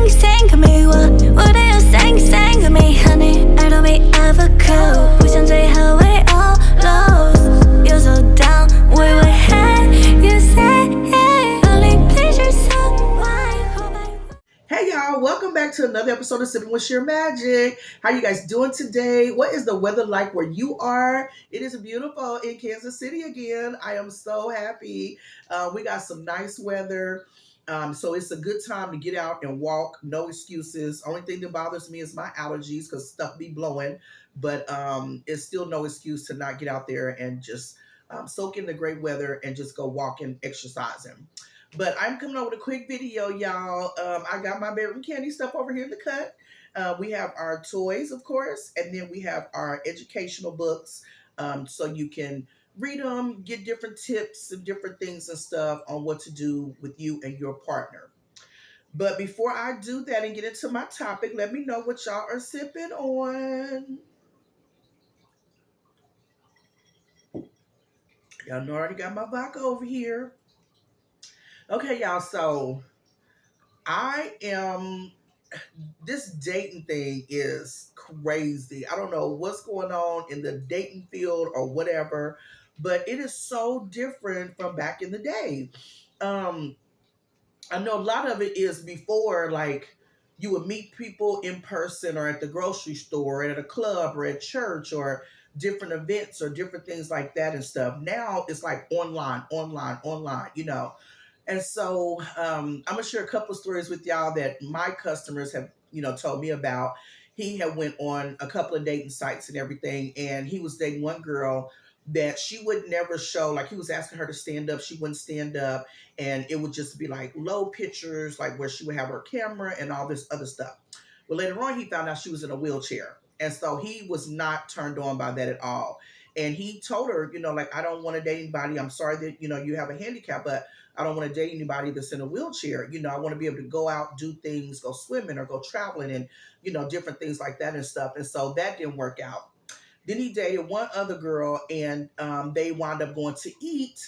sing to me？ 我的有 sing to me honey I don't be ever cool 不想最后为 all lows You so down we would have You say only pleasure so why Hey y'all, welcome back to another episode of Sippin with shrmjk. How you guys doing today? What is the weather like where you are? It is beautiful in Kansas City again. I am so happy. We got some nice weather. So it's a good time to get out and walk. No excuses. Only thing that bothers me is my allergies because stuff be blowing. But it's still no excuse to not get out there and just soak in the great weather and just go walking, exercising. But I'm coming up with a quick video, y'all. I got my bedroom candy stuff over here in the cut. We have our toys, of course, and then we have our educational books so you can read them, get different tips and different things and stuff on what to do with you and your partner. But before I do that and get into my topic, let me know what y'all are sipping on. Y'all know I already got my vodka over here. Okay, y'all, so this dating thing is crazy. I don't know what's going on in the dating field or whatever, but it is so different from back in the day. I know a lot of it is before, like, you would meet people in person or at the grocery store, or at a club or at church or different events or different things like that and stuff. Now it's like online. And so I'm gonna share a couple of stories with y'all that my customers have, told me about. He had went on a couple of dating sites and everything, and he was dating one girl that she would never show. Like, he was asking her to stand up, she wouldn't stand up, and it would just be like low pictures, like where she would have her camera and all this other stuff. Well, later on, he found out she was in a wheelchair, and so he was not turned on by that at all. And he told her, like, I don't want to date anybody. I'm sorry that, you have a handicap, but I don't want to date anybody that's in a wheelchair. I want to be able to go out, do things, go swimming or go traveling and, different things like that and stuff. And so that didn't work out. Then he dated one other girl, and they wound up going to eat.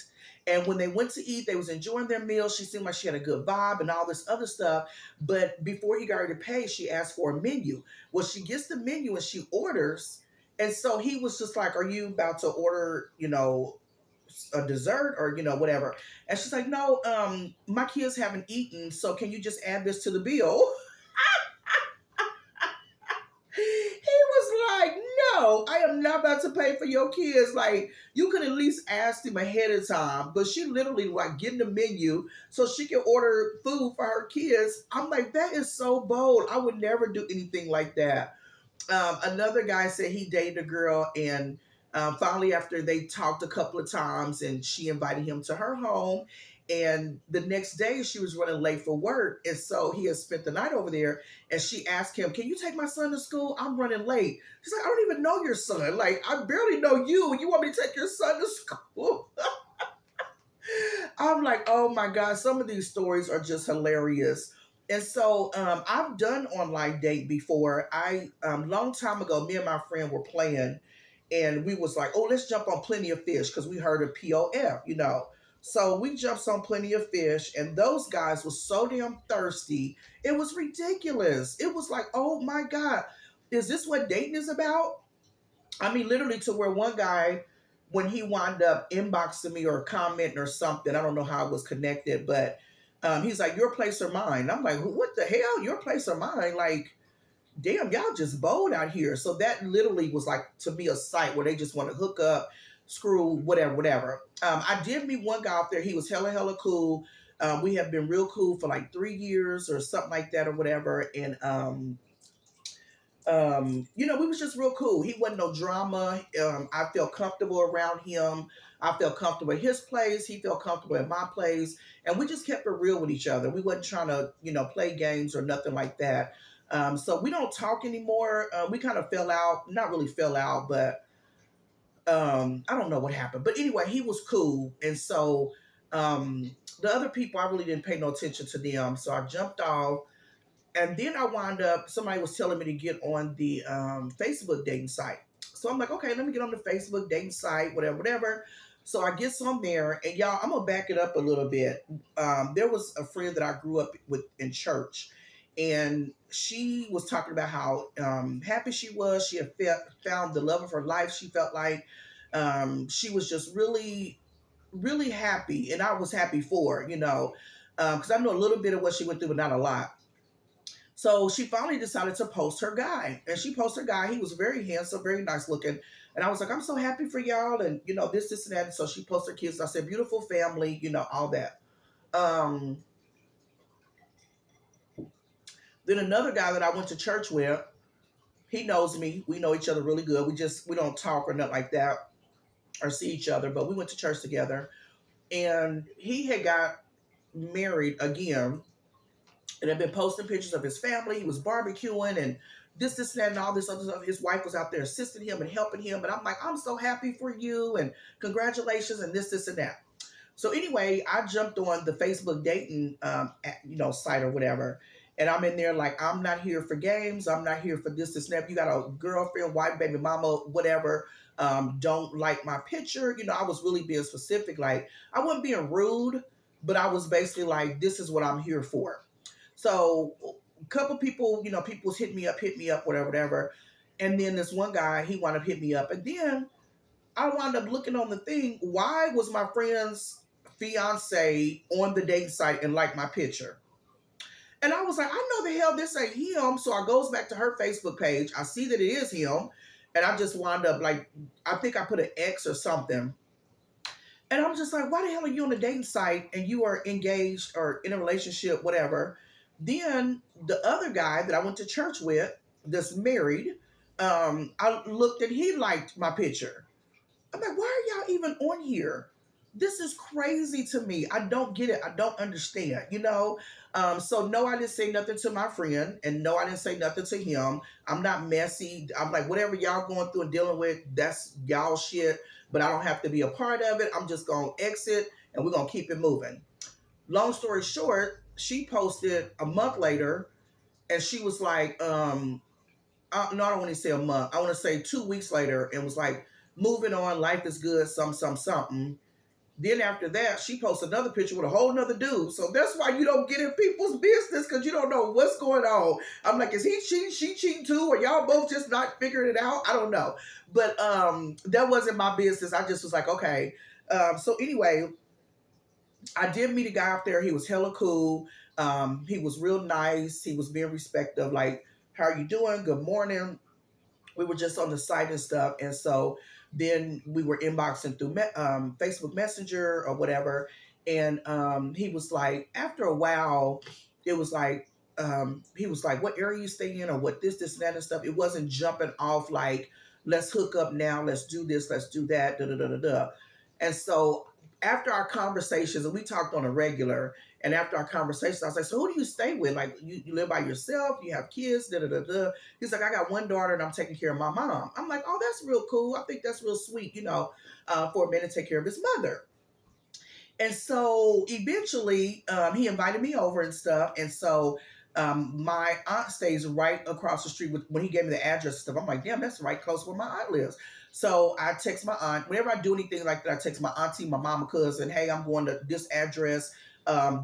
And when they went to eat, they was enjoying their meal. She seemed like she had a good vibe and all this other stuff. But before he got her to pay, she asked for a menu. Well, she gets the menu and she orders. And so he was just like, are you about to order, a dessert or, whatever? And she's like, no, my kids haven't eaten. So can you just add this to the bill? He was like, no, I am not about to pay for your kids. Like, you could at least ask him ahead of time. But she literally like getting the menu so she can order food for her kids. I'm like, that is so bold. I would never do anything like that. Another guy said he dated a girl, and finally, after they talked a couple of times, and she invited him to her home. And the next day, she was running late for work. And so he had spent the night over there. And she asked him, can you take my son to school? I'm running late. She's like, I don't even know your son. Like, I barely know you. And you want me to take your son to school? I'm like, oh my God, some of these stories are just hilarious. And so I've done online date before. Long time ago, me and my friend were playing, and we was like, oh, let's jump on Plenty of Fish because we heard of POF. So we jumped on Plenty of Fish, and those guys were so damn thirsty. It was ridiculous. It was like, oh my God, is this what dating is about? I mean, literally, to where one guy, when he wound up inboxing me or commenting or something, I don't know how it was connected, but he's like, your place or mine? I'm like, what the hell? Your place or mine? Like, damn, y'all just bold out here. So that literally was like, to me, a site where they just want to hook up, screw, whatever. I did meet one guy out there. He was hella cool. We have been real cool for like 3 years or something like that or whatever. And, we was just real cool. He wasn't no drama. I felt comfortable around him. I felt comfortable at his place. He felt comfortable at my place. And we just kept it real with each other. We wasn't trying to, play games or nothing like that. So we don't talk anymore. We kind of fell out. Not really fell out, but I don't know what happened. But anyway, he was cool. And so the other people, I really didn't pay no attention to them. So I jumped off. And then I wound up, somebody was telling me to get on the Facebook dating site. So I'm like, okay, let me get on the Facebook dating site, whatever. So I get on there, and y'all, I'm going to back it up a little bit. There was a friend that I grew up with in church, and she was talking about how happy she was. She had found the love of her life. She felt like she was just really, really happy, and I was happy for her, because I know a little bit of what she went through, but not a lot. So she finally decided to post her guy, and she posted her guy. He was very handsome, very nice looking, and I was like, I'm so happy for y'all, and this, and that. And so she posted her kids. I said, beautiful family, all that. Um, then another guy that I went to church with, he knows me. We know each other really good. We don't talk or nothing like that or see each other, but we went to church together. And he had got married again and had been posting pictures of his family. He was barbecuing and this, and that, and all this other stuff. His wife was out there assisting him and helping him. And I'm like, I'm so happy for you and congratulations and this, and that. So anyway, I jumped on the Facebook dating, site or whatever, and I'm in there like, I'm not here for games. I'm not here for this, and that. You got a girlfriend, wife, baby mama, whatever. Don't like my picture. I was really being specific. Like I wasn't being rude, but I was basically like, this is what I'm here for. So a couple people, people was hit me up, whatever. And then this one guy, he wound up hitting me up, and then I wound up looking on the thing. Why was my friend's fiance on the dating site and liked my picture? And I was like, I know the hell this ain't him. So I goes back to her Facebook page. I see that it is him. And I just wound up like, I think I put an X or something. And I'm just like, why the hell are you on the dating site and you are engaged or in a relationship, whatever? Then the other guy that I went to church with, that's married, I looked and he liked my picture. I'm like, why are y'all even on here? This is crazy to me. I don't get it. I don't understand, So no, I didn't say nothing to my friend, and no, I didn't say nothing to him. I'm not messy. I'm like, whatever y'all going through and dealing with, that's y'all shit, but I don't have to be a part of it. I'm just going to exit, and we're going to keep it moving. Long story short, she posted a month later, and she was like, no, I don't want to say a month. I want to say 2 weeks later, and was like, moving on, life is good, something. Then after that, she posted another picture with a whole nother dude. So that's why you don't get in people's business, because you don't know what's going on. I'm like, is he cheating? She cheating too? Or y'all both just not figuring it out? I don't know. But that wasn't my business. I just was like, okay. So anyway, I did meet a guy out there. He was hella cool. He was real nice. He was being respectful. Like, how are you doing? Good morning. We were just on the site and stuff. And so then we were inboxing through Facebook Messenger or whatever. And he was like, after a while, it was like, he was like, what area you stay in or what this, and that and stuff. It wasn't jumping off like, let's hook up now. Let's do this. Let's do that. Da, da, da, da, da. And so after our conversations, and we talked on a regular, and after our conversation, I was like, so who do you stay with? Like, you live by yourself? You have kids? Da, da, da, da. He's like, I got one daughter and I'm taking care of my mom. I'm like, oh, that's real cool. I think that's real sweet, for a man to take care of his mother. And so eventually he invited me over and stuff. And so my aunt stays right across the street when he gave me the address and stuff. I'm like, damn, that's right close where my aunt lives. So I text my aunt. Whenever I do anything like that, I text my auntie, my mama, cousin, hey, I'm going to this address.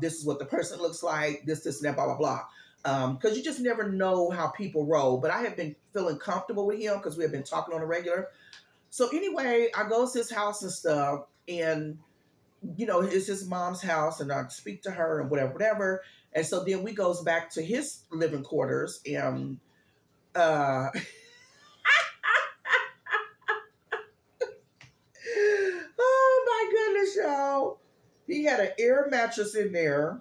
This is what the person looks like, this, and that, blah, blah, blah. Because you just never know how people roll. But I have been feeling comfortable with him because we have been talking on a regular. So anyway, I go to his house and stuff, and it's his mom's house, and I speak to her and whatever. And so then we goes back to his living quarters, and oh my goodness, y'all. He had an air mattress in there.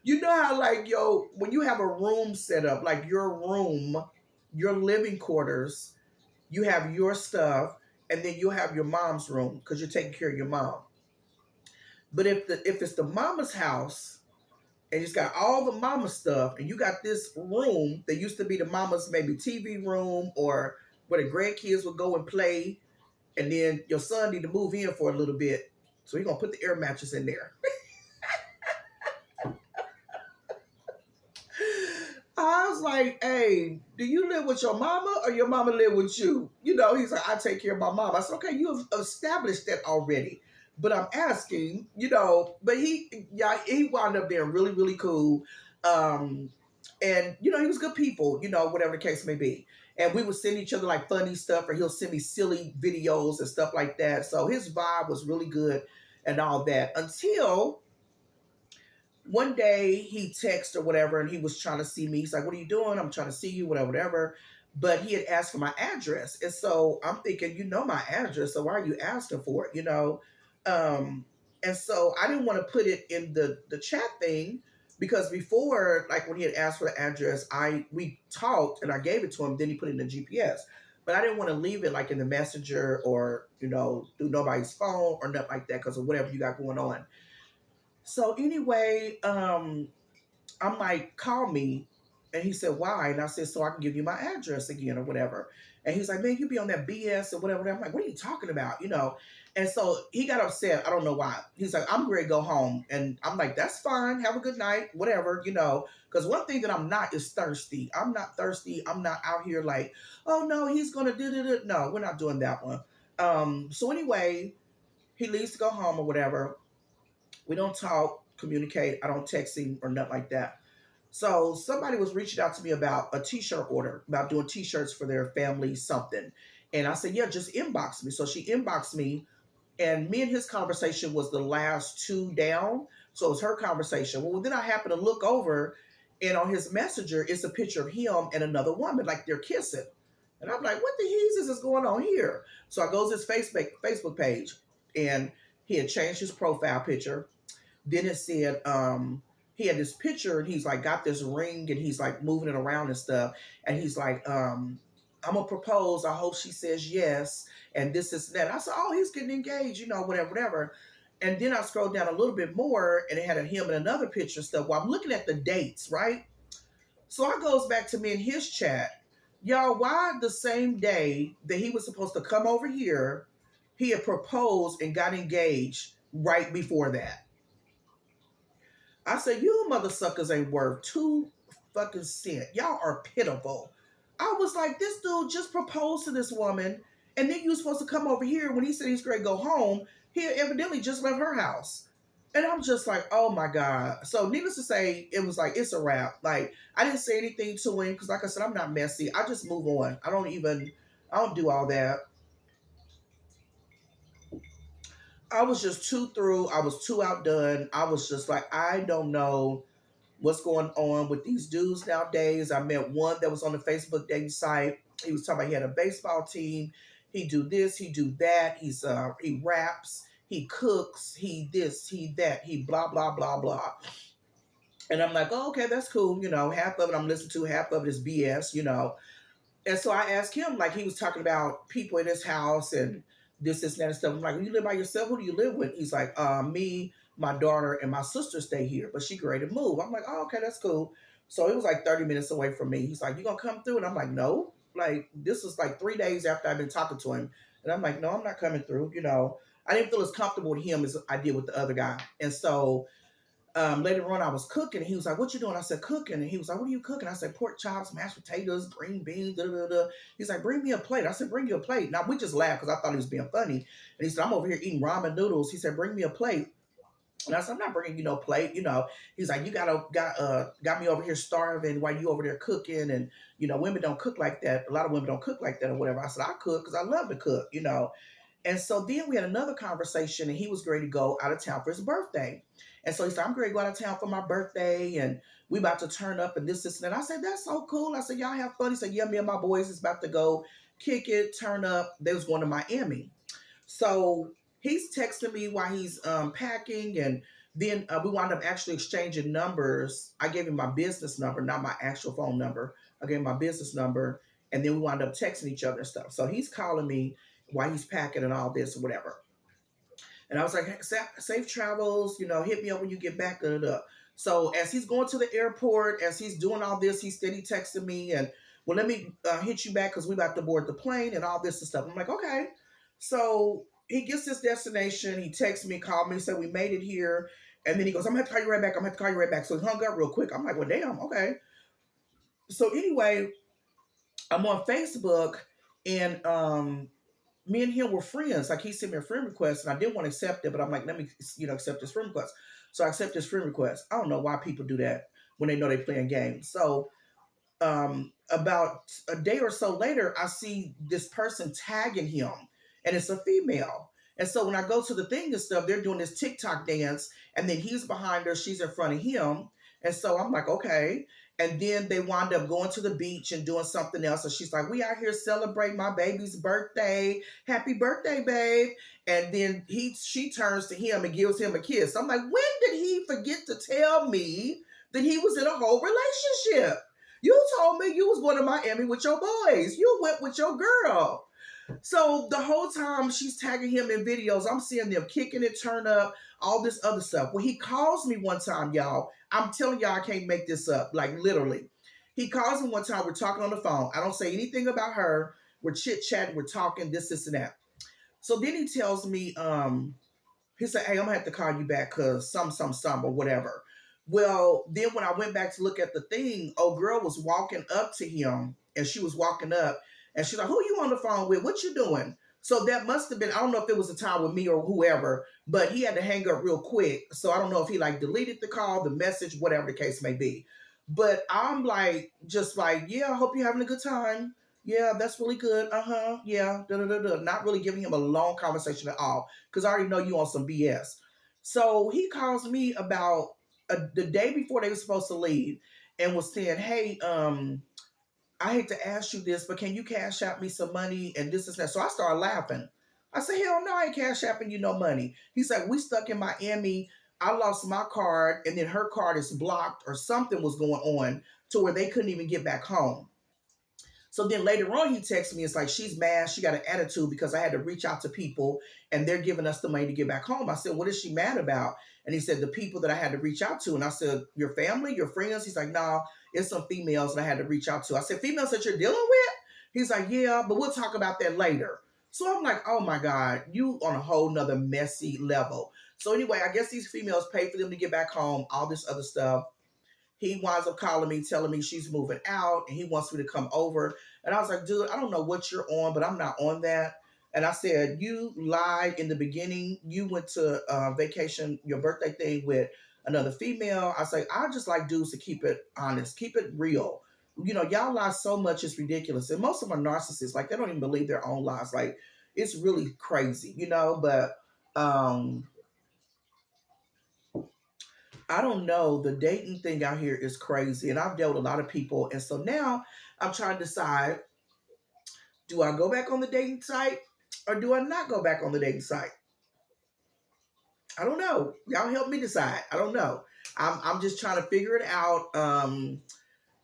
You know how when you have a room set up, like your room, your living quarters, you have your stuff, and then you have your mom's room because you're taking care of your mom. But if it's the mama's house and it's got all the mama stuff, and you got this room that used to be the mama's maybe TV room or where the grandkids would go and play, and then your son need to move in for a little bit, so he's gonna put the air mattress in there. I was like, hey, do you live with your mama or your mama live with you? He's like, I take care of my mom. I said, okay, you have established that already. But I'm asking, but he wound up being really, really cool. Um, and he was good people, whatever the case may be. And we would send each other like funny stuff, or he'll send me silly videos and stuff like that. So his vibe was really good and all that until one day he texted or whatever, and he was trying to see me. He's like, "What are you doing? I'm trying to see you, whatever, whatever." But he had asked for my address, and so I'm thinking, my address, so why are you asking for it? Um, and so I didn't want to put it in the chat thing because before, like when he had asked for the address, we talked and I gave it to him. Then he put it in the GPS, but I didn't want to leave it like in the messenger or through nobody's phone or nothing like that because of whatever you got going on. So anyway, I'm like, call me. And he said, why? And I said, so I can give you my address again or whatever. And he's like, man, you be on that BS or whatever. I'm like, what are you talking about? And so he got upset. I don't know why. He's like, I'm ready to go home. And I'm like, that's fine. Have a good night, whatever. Because one thing that I'm not is thirsty. I'm not thirsty. I'm not out here like, oh no, he's going to do it. No, we're not doing that one. So anyway, he leaves to go home or whatever. We don't talk, communicate. I don't text him or nothing like that. So somebody was reaching out to me about a t-shirt order, about doing t-shirts for their family, something. And I said, yeah, just inbox me. So she inboxed me, and me and his conversation was the last two down. So it was her conversation. Well, then I happened to look over, and on his messenger, it's a picture of him and another woman, like they're kissing. And I'm like, what the heezes is going on here? So I goes to his Facebook page, and he had changed his profile picture. Then it said he had this picture and he's like got this ring and he's like moving it around and stuff. And he's like, I'm gonna propose. I hope she says yes. And this, that. I said, oh, he's getting engaged, whatever, whatever. And then I scrolled down a little bit more and it had him in another picture stuff. While I'm looking at the dates, right? So I goes back to me in his chat. Y'all, why the same day that he was supposed to come over here, he had proposed and got engaged right before that? I said, you mother suckers ain't worth 2 fucking cents. Y'all are pitiful. I was like, this dude just proposed to this woman, and then you supposed to come over here. When he said he's going to go home, he evidently just left her house. And I'm just like, oh my God. So needless to say, it was like, it's a wrap. Like, I didn't say anything to him because like I said, I'm not messy. I just move on. I don't do all that. I was just too through. I was too outdone. I was just like, I don't know what's going on with these dudes nowadays. I met one that was on the Facebook dating site. He was talking about he had a baseball team. He do this, he do that. He raps, he cooks, he this, he that, he blah blah blah blah. And I'm like, oh, okay, that's cool. Half of it I'm listening to, half of it is BS. And so I asked him, like he was talking about people in his house and this, and that and stuff. I'm like, you live by yourself? Who do you live with? He's like, me, my daughter, and my sister stay here, but she ready to move. I'm like, oh, okay, that's cool. So it was like 30 minutes away from me. He's like, you gonna come through? And I'm like, no. Like, this was like 3 days after I've been talking to him. And I'm like, no, I'm not coming through. I didn't feel as comfortable with him as I did with the other guy. And so later on, I was cooking. And he was like, "What you doing?" I said, "Cooking." And he was like, "What are you cooking?" I said, "Pork chops, mashed potatoes, green beans." Da, da, da. He's like, "Bring me a plate." I said, "Bring you a plate." Now we just laughed because I thought he was being funny. And he said, "I'm over here eating ramen noodles." He said, "Bring me a plate." And I said, "I'm not bringing you no plate." He's like, "You got me over here starving while you over there cooking." And women don't cook like that. A lot of women don't cook like that or whatever. I said, "I cook because I love to cook." And so then we had another conversation, and he was ready to go out of town for his birthday. And so he said, I'm ready to go out of town for my birthday, and we about to turn up and this, and that. I said, that's so cool. I said, y'all have fun. He said, yeah, me and my boys is about to go kick it, turn up. They was going to Miami. So he's texting me while he's packing, and then we wound up actually exchanging numbers. I gave him my business number, not my actual phone number. I gave him my business number, and then we wound up texting each other and stuff. So he's calling me while he's packing and all this or whatever. And I was like, hey, safe travels, hit me up when you get back. Da, da, da. So as he's going to the airport, as he's doing all this, he's steady texting me and, well, let me hit you back because we about to board the plane and all this and stuff. I'm like, okay. So he gets his destination. He texts me, called me, said we made it here. And then he goes, I'm going to have to call you right back. I'm going to have to call you right back. So he hung up real quick. I'm like, well, damn, okay. So anyway, I'm on Facebook and me and him were friends. Like he sent me a friend request, and I didn't want to accept it, but I'm like, let me, accept this friend request. So I accept this friend request. I don't know why people do that when they know they playing games. So about a day or so later, I see this person tagging him, and it's a female. And so when I go to the thing and stuff, they're doing this TikTok dance, and then he's behind her, she's in front of him. And so I'm like, okay. And then they wind up going to the beach and doing something else. And she's like, we out here celebrating my baby's birthday. Happy birthday, babe. And then she turns to him and gives him a kiss. I'm like, when did he forget to tell me that he was in a whole relationship? You told me you was going to Miami with your boys. You went with your girl. So the whole time she's tagging him in videos, I'm seeing them kicking it, turn up, all this other stuff. When he calls me one time, y'all, I'm telling y'all I can't make this up, like literally. He calls me one time, we're talking on the phone. I don't say anything about her. We're chit-chatting, we're talking, this, and that. So then he tells me, he said, hey, I'm gonna have to call you back because some, or whatever. Well, then when I went back to look at the thing, old girl was walking up to him, and she was walking up, and she's like, who you on the phone with? What you doing? So that must have been, I don't know if it was a time with me or whoever, but he had to hang up real quick. So I don't know if he like deleted the call, the message, whatever the case may be. But I'm like, just like, yeah, I hope you're having a good time. Yeah, that's really good. Uh-huh. Yeah. Da, da, da, da. Not really giving him a long conversation at all. Because I already know you on some BS. So he calls me about the day before they were supposed to leave and was saying, hey, I hate to ask you this, but can you cash out me some money and this is that? So I started laughing. I said, hell no, I ain't cash apping you no money. He's like, we stuck in Miami. I lost my card and then her card is blocked or something was going on to where they couldn't even get back home. So then later on, he texts me. It's like, she's mad. She got an attitude because I had to reach out to people and they're giving us the money to get back home. I said, what is she mad about? And he said, the people that I had to reach out to. And I said, your family, your friends? He's like, nah, it's some females that I had to reach out to. I said, females that you're dealing with? He's like, yeah, but we'll talk about that later. So I'm like, oh my God, you on a whole nother messy level. So anyway, I guess these females pay for them to get back home, all this other stuff. He winds up calling me, telling me she's moving out and he wants me to come over. And I was like, dude, I don't know what you're on, but I'm not on that. And I said, you lied in the beginning. You went to vacation, your birthday thing with another female. I say, I just like dudes to keep it honest, keep it real. You know, y'all lie so much, it's ridiculous. And most of them are narcissists. Like, they don't even believe their own lies. Like, it's really crazy, you know? But I don't know. The dating thing out here is crazy. And I've dealt with a lot of people. And so now I'm trying to decide, do I go back on the dating site or do I not go back on the dating site? I don't know. Y'all help me decide. I don't know. I'm just trying to figure it out.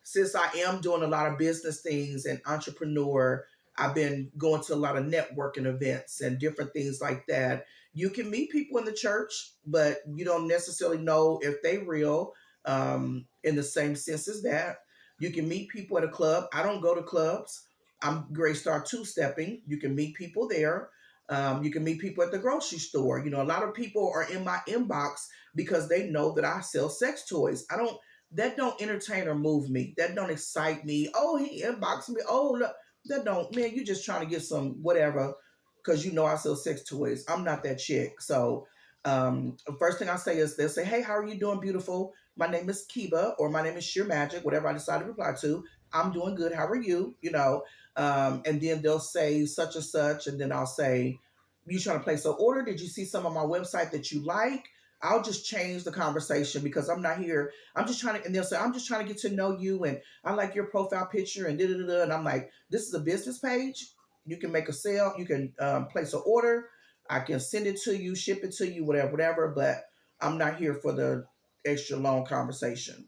Since I am doing a lot of business things and entrepreneur, I've been going to a lot of networking events and different things like that. You can meet people in the church, but you don't necessarily know if they real in the same sense as that. You can meet people at a club. I don't go to clubs. I'm great start two-stepping. You can meet people there. You can meet people at the grocery store. You know, a lot of people are in my inbox because they know that I sell sex toys. I don't that don't entertain or move me. That don't excite me. Oh, he inboxed me. Oh, look. That don't, man, you just trying to get some whatever because you know I sell sex toys. I'm not that chick. So first thing I say is they'll say, hey, how are you doing, beautiful? My name is Kiba or my name is shrmjk, whatever I decide to reply to. I'm doing good. How are you? You know, and then they'll say such and such. And then I'll say, you trying to place an order? Did you see some on my website that you like? I'll just change the conversation because I'm not here. I'm just trying to, and they'll say, I'm just trying to get to know you. And I like your profile picture and da da da. And I'm like, this is a business page. You can make a sale. You can place an order. I can send it to you, ship it to you, whatever, whatever. But I'm not here for the extra long conversation.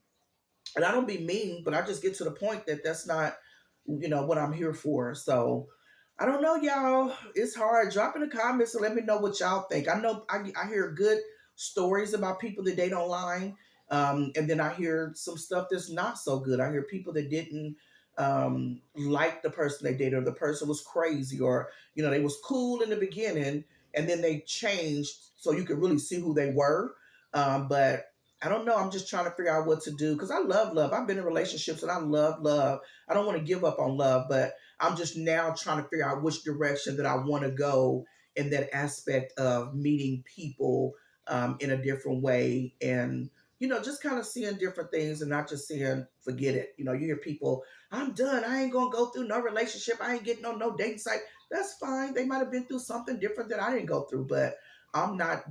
And I don't be mean, but I just get to the point that that's not, what I'm here for. So I don't know, y'all. It's hard. Drop in the comments and let me know what y'all think. I know I hear good stories about people that date online. And then I hear some stuff that's not so good. I hear people that didn't like the person they dated, or the person was crazy, or they was cool in the beginning and then they changed so you could really see who they were. But I don't know. I'm just trying to figure out what to do because I love love. I've been in relationships and I love love. I don't want to give up on love, but I'm just now trying to figure out which direction that I want to go in that aspect of meeting people in a different way and, just kind of seeing different things and not just saying, forget it. You hear people, I'm done. I ain't going to go through no relationship. I ain't getting on no dating site. That's fine. They might have been through something different that I didn't go through, but I'm not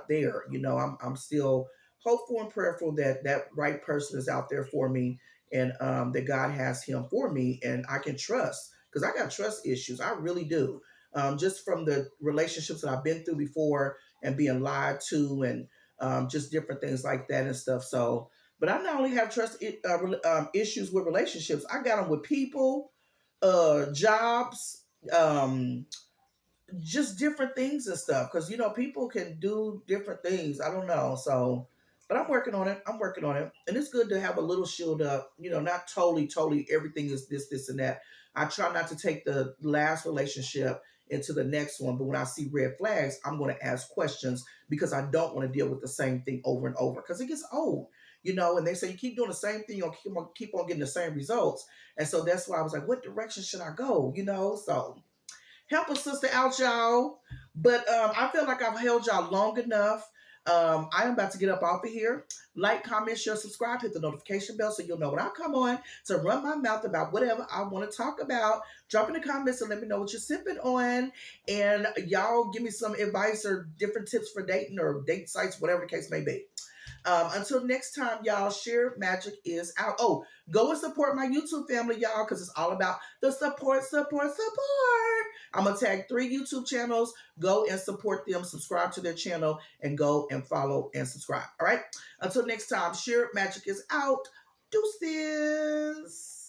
there. I'm still hopeful and prayerful that that right person is out there for me and that God has him for me and I can trust because I got trust issues. I really do. Just from the relationships that I've been through before and being lied to and just different things like that and stuff. So, but I not only have issues with relationships, I got them with people, jobs, just different things and stuff because people can do different things. I don't know. So but I'm working on it. I'm working on it, and it's good to have a little shield up. Not totally everything is this and that. I try not to take the last relationship into the next one, but when I see red flags, I'm going to ask questions because I don't want to deal with the same thing over and over because it gets old. And they say you keep doing the same thing, you'll keep on getting the same results. And so that's why I was like, what direction should I go? So help a sister out, y'all. But I feel like I've held y'all long enough. I am about to get up off of here. Like, comment, share, subscribe, hit the notification bell so you'll know when I come on to run my mouth about whatever I want to talk about. Drop in the comments and let me know what you're sipping on. And y'all give me some advice or different tips for dating or date sites, whatever the case may be. Until next time, y'all, shrmjk is out. Oh, go and support my YouTube family, y'all, because it's all about the support. I'm going to tag 3 YouTube channels. Go and support them, subscribe to their channel, and go and follow and subscribe. All right? Until next time, shrmjk is out. Deuces.